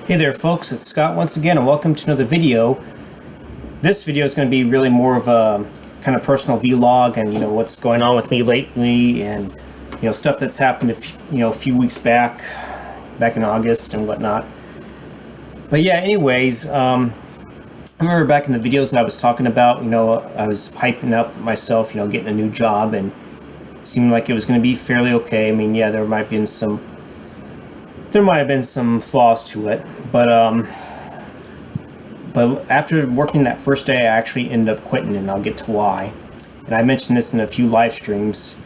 Hey there folks, it's Scott once again and welcome to another video. This video is going to be really more of a kind of personal vlog and what's going on with me lately and stuff that's happened a few weeks back in August and whatnot. But yeah, anyways, I remember back in the videos that I was talking about, I was hyping up myself, getting a new job and seemed like it was going to be fairly okay. I mean, yeah, there might have been some flaws to it, but after working that first day, I actually ended up quitting, and I'll get to why. And I mentioned this in a few live streams.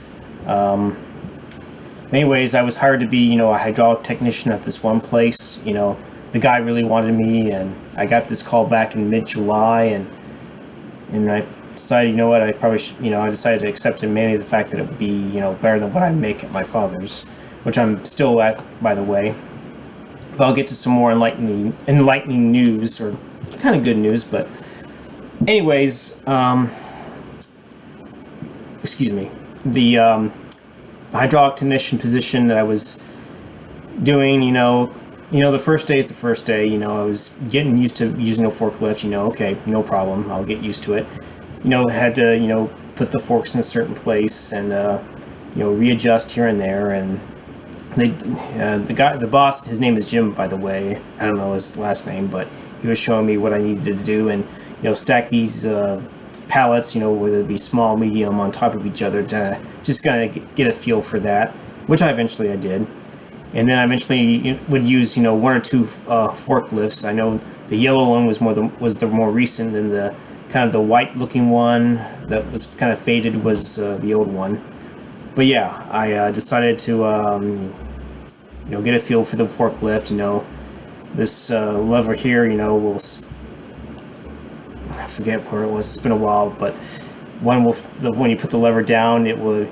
Anyways, I was hired to be, a hydraulic technician at this one place. The guy really wanted me, and I got this call back in mid-July, and I decided, what, I probably should, I decided to accept it, mainly the fact that it would be, better than what I make at my father's, which I'm still at, by the way. But I'll get to some more enlightening news, or kind of good news. But anyways, excuse me, the hydraulic technician position that I was doing, the first day is the first day. I was getting used to using a forklift. Okay, no problem, I'll get used to it. Had to put the forks in a certain place and readjust here and there. And the boss, his name is Jim, by the way. I don't know his last name, but he was showing me what I needed to do and stack these pallets, whether it be small, medium, on top of each other, to just kind of get a feel for that, which I did. And then I eventually would use one or two forklifts. I know the yellow one was the more recent, and the kind of the white looking one that was kind of faded was the old one. But yeah, I decided to get a feel for the forklift. This lever here, will, I forget where it was. It's been a while, but when you put the lever down, it would,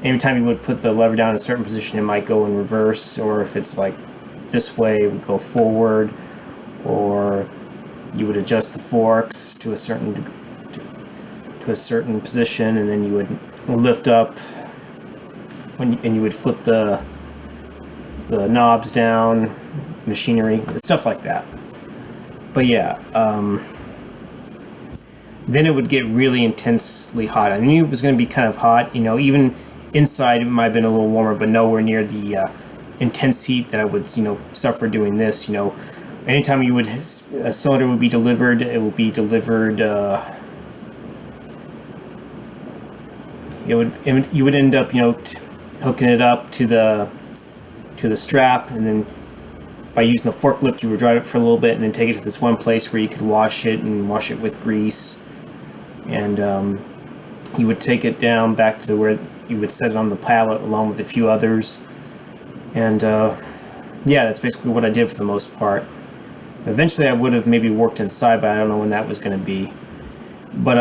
every time you would put the lever down in a certain position, it might go in reverse, or if it's like this way, it would go forward, or you would adjust the forks to a certain position, and then you would lift up and you would flip the knobs down, machinery, stuff like that. But yeah, then it would get really intensely hot. I knew it was going to be kind of hot, even inside it might have been a little warmer, but nowhere near the intense heat that I would suffer doing this. Anytime a cylinder would be delivered, it would be delivered you would end up hooking it up to the strap, and then by using the forklift you would drive it for a little bit and then take it to this one place where you could wash it with grease, and you would take it down back to where you would set it on the pallet along with a few others. And yeah, that's basically what I did for the most part. Eventually I would have maybe worked inside, but I don't know when that was going to be. But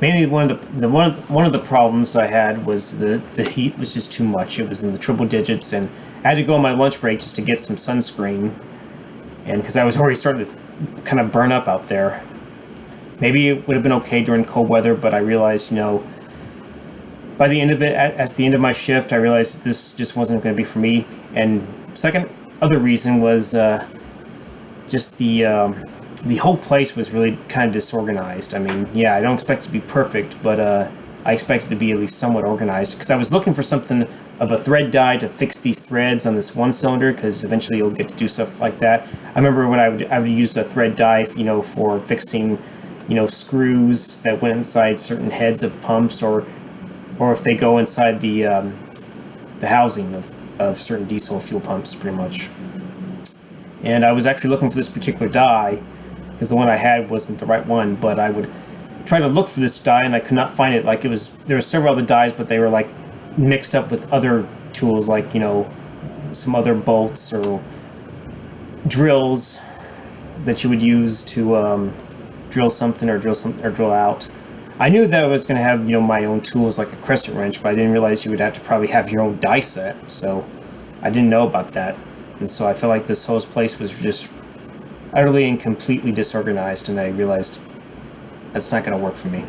mainly one of the problems I had was the heat was just too much. It was in the triple digits, and I had to go on my lunch break just to get some sunscreen, and because I was already starting to kind of burn up out there. Maybe it would have been okay during cold weather, but I realized, by the end of it, at the end of my shift, I realized this just wasn't going to be for me. And second other reason was just the whole place was really kind of disorganized. I mean, yeah, I don't expect it to be perfect, but I expect it to be at least somewhat organized, because I was looking for something of a thread die to fix these threads on this one cylinder, because eventually you'll get to do stuff like that. I remember when I would use a thread die, for fixing, screws that went inside certain heads of pumps, or if they go inside the housing of certain diesel fuel pumps, pretty much. And I was actually looking for this particular die, because the one I had wasn't the right one, but I would try to look for this die and I could not find it. Like, there were several other dies, but they were like mixed up with other tools, like some other bolts or drills that you would use to drill something or drill out. I knew that I was going to have my own tools, like a crescent wrench, but I didn't realize you would have to probably have your own die set. So I didn't know about that, and so I felt like this whole place was just utterly and completely disorganized, and I realized that's not going to work for me.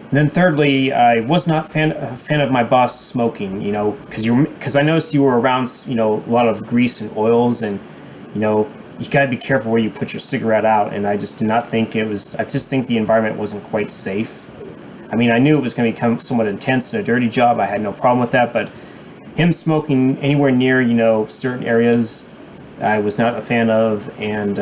And then thirdly, I was not a fan of my boss smoking, because I noticed you were around, a lot of grease and oils, and you know, you got to be careful where you put your cigarette out. And I just did not think it was. I just think the environment wasn't quite safe. I mean, I knew it was going to become somewhat intense and a dirty job. I had no problem with that, but him smoking anywhere near, you know, certain areas, I was not a fan of. And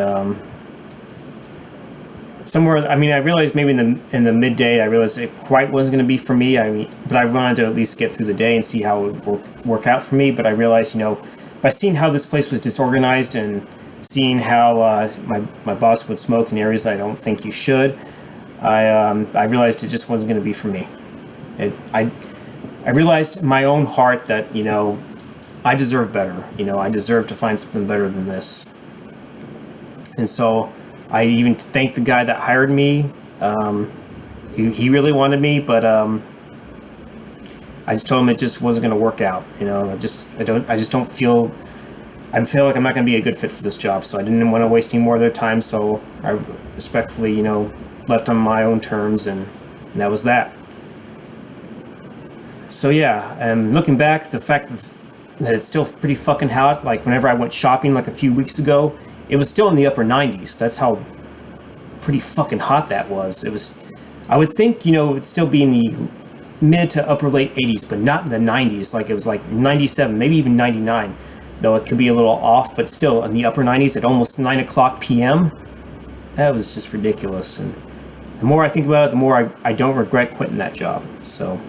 somewhere, I mean, I realized maybe in the midday, I realized it quite wasn't going to be for me. I mean, but I wanted to at least get through the day and see how it would work out for me. But I realized, you know, by seeing how this place was disorganized and seeing how my boss would smoke in areas that I don't think you should, I realized it just wasn't going to be for me. I realized in my own heart that, you know, I deserve better. You know, I deserve to find something better than this. And so I even thanked the guy that hired me. He really wanted me, but I just told him it just wasn't going to work out. You know, I just don't feel. I feel like I'm not going to be a good fit for this job, so I didn't want to waste any more of their time. So I respectfully, you know, left on my own terms, and that was that. So yeah, and looking back, the fact that it's still pretty fucking hot. Like whenever I went shopping like a few weeks ago, it was still in the upper 90s. That's how pretty fucking hot that was. It was. I would think, you know, it'd still be in the mid to upper late 80s, but not in the 90s. Like it was like 97, maybe even 99. Though it could be a little off, but still in the upper 90s at almost 9 o'clock p.m. That was just ridiculous. And the more I think about it, the more I don't regret quitting that job. So,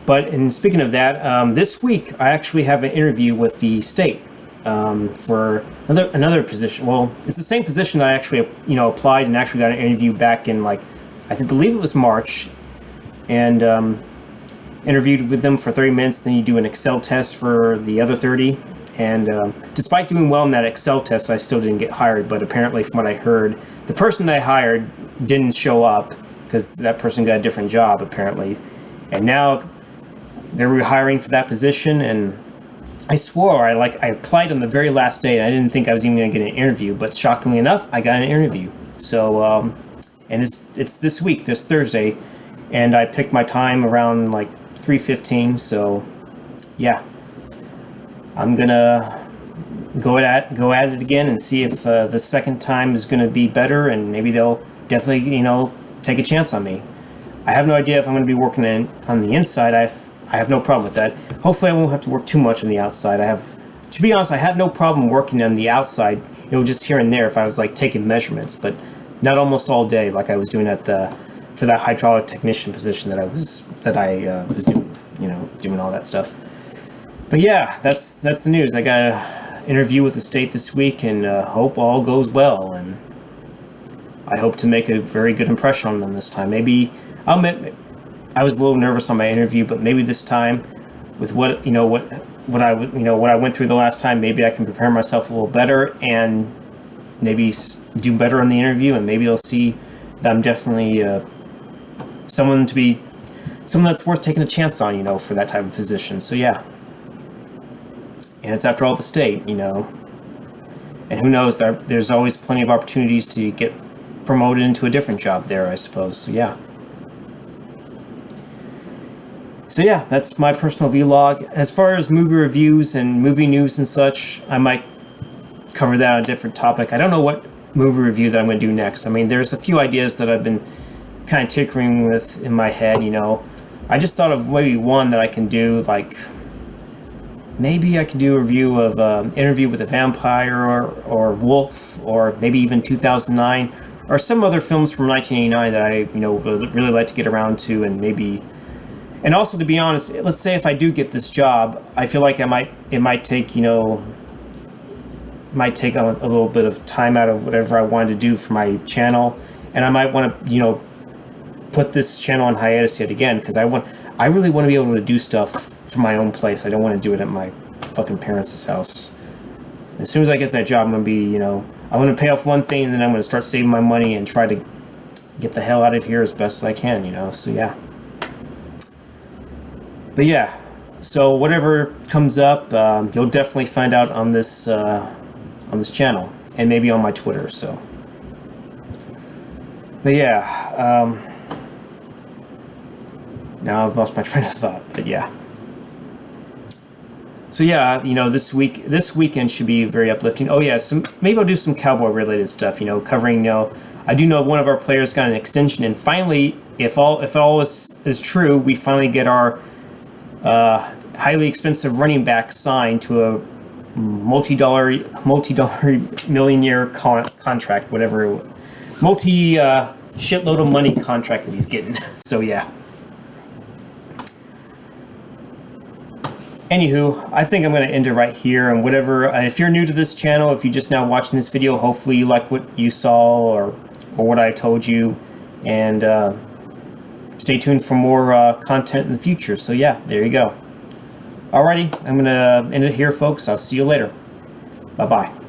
but in speaking of that, this week I actually have an interview with the state for another position. Well, it's the same position that I actually, you know, applied and actually got an interview back in, like, I believe it was March, and interviewed with them for 30 minutes. Then you do an Excel test for the other 30. And despite doing well in that Excel test, I still didn't get hired. But apparently, from what I heard, the person that I hired didn't show up because that person got a different job, apparently. And now they're rehiring for that position. And I swore I applied on the very last day. And I didn't think I was even going to get an interview. But shockingly enough, I got an interview. So, and it's this week, this Thursday. And I picked my time around like 3:15, so yeah, I'm gonna go at it again and see if the second time is gonna be better, and maybe they'll definitely, you know, take a chance on me. I have no idea if I'm gonna be working on the inside. I have no problem with that. Hopefully, I won't have to work too much on the outside. To be honest, I have no problem working on the outside. You know, just here and there if I was like taking measurements, but not almost all day like I was doing for that hydraulic technician position that I was doing, you know, doing all that stuff. But yeah, that's the news. I got an interview with the state this week, and hope all goes well. And I hope to make a very good impression on them this time. Maybe I was a little nervous on my interview, but maybe this time, with what I went through the last time, maybe I can prepare myself a little better and maybe do better on the interview, and maybe they'll see that I'm definitely someone that's worth taking a chance on, you know, for that type of position. So yeah, and it's after all the state, you know, and who knows, there's always plenty of opportunities to get promoted into a different job there, I suppose. So yeah, that's my personal vlog. As far as movie reviews and movie news and such, I might cover that on a different topic. I don't know what movie review that I'm going to do next. I mean, there's a few ideas that I've been kind of tinkering with in my head, you know. I just thought of maybe one that I can do, like maybe I could do a review of Interview with a Vampire or Wolf, or maybe even 2009, or some other films from 1989 that I, you know, would really like to get around to. And maybe, and also, to be honest, let's say if I do get this job, I feel like it might take, you know, a little bit of time out of whatever I wanted to do for my channel, and I might want to, you know, put this channel on hiatus yet again, because I really want to be able to do stuff from my own place. I don't want to do it at my fucking parents' house. As soon as I get that job, I'm going to be, you know, I'm going to pay off one thing, and then I'm going to start saving my money and try to get the hell out of here as best as I can, you know. So yeah. But yeah, so whatever comes up, you'll definitely find out on this channel, and maybe on my Twitter. So, but yeah, now I've lost my train of thought. But yeah, So yeah, you know, this weekend should be very uplifting. Oh yeah, maybe I'll do some cowboy related stuff. You know, covering. You know, I do know one of our players got an extension, and finally, if all is true, we finally get our highly expensive running back signed to a multi-dollar million-year contract, whatever, shitload of money contract that he's getting. So yeah. Anywho, I think I'm going to end it right here, and whatever, if you're new to this channel, if you're just now watching this video, hopefully you like what you saw or what I told you, and stay tuned for more content in the future. So yeah, there you go. Alrighty, I'm going to end it here, folks. I'll see you later. Bye-bye.